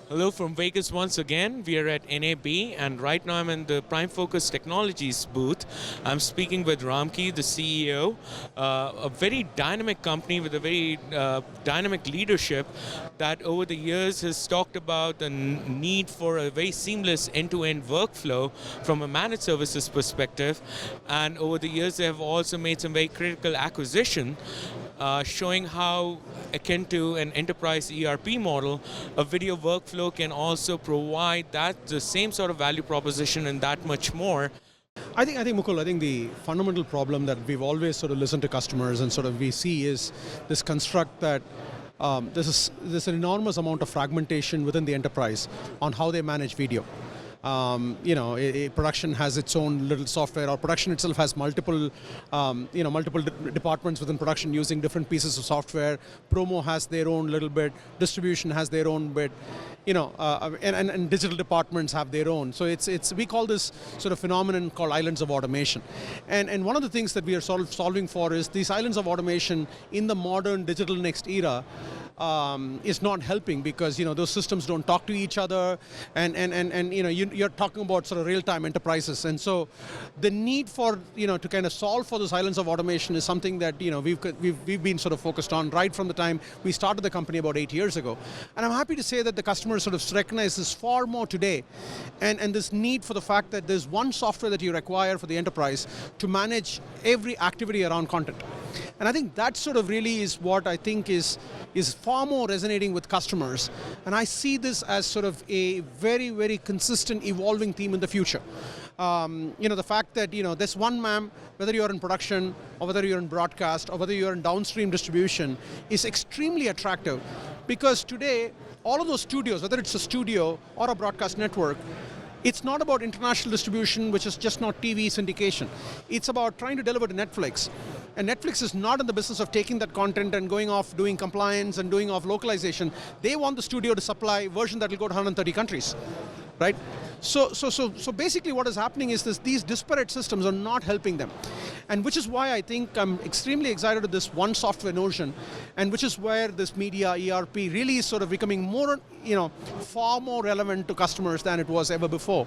Hello from Vegas once again. We are at NAB, and right now I'm in the Prime Focus Technologies booth. I'm speaking with Ramki, the CEO, a very dynamic company with a very dynamic leadership that over the years has talked about the need for a very seamless end-to-end workflow from a managed services perspective. And over the years they have also made some very critical acquisition showing how, akin to an enterprise ERP model, a video workflow can also provide the same sort of value proposition and that much more. I think Mukul, I think the fundamental problem that we've always sort of listened to customers and sort of we see is this construct that there's an enormous amount of fragmentation within the enterprise on how they manage video. Production has its own little software, or production itself has multiple departments within production using different pieces of software. Promo has their own little bit, distribution has their own bit, and digital departments have their own. So we call this sort of phenomenon called islands of automation. And one of the things that we are solving for is these islands of automation in the modern digital next era is not helping, because those systems don't talk to each other, and you're talking about sort of real-time enterprises, and so the need for to kind of solve for those islands of automation is something that we've been sort of focused on right from the time we started the company about 8 years ago. And I'm happy to say that the customers sort of recognize this far more today, and this need for the fact that there's one software that you require for the enterprise to manage every activity around content. And I think that sort of really is what I think is far more resonating with customers. And I see this as sort of a very, very consistent evolving theme in the future. The fact that this one MAM, whether you're in production or whether you're in broadcast or whether you're in downstream distribution, is extremely attractive, because today all of those studios, whether it's a studio or a broadcast network, it's not about international distribution, which is just not TV syndication. It's about trying to deliver to Netflix. And Netflix is not in the business of taking that content and going off doing compliance and doing off localization. They want the studio to supply a version that will go to 130 countries, right? So basically what is happening is these disparate systems are not helping them. And which is why I think I'm extremely excited with this one software notion, and which is where this media ERP really is sort of becoming more, far more relevant to customers than it was ever before.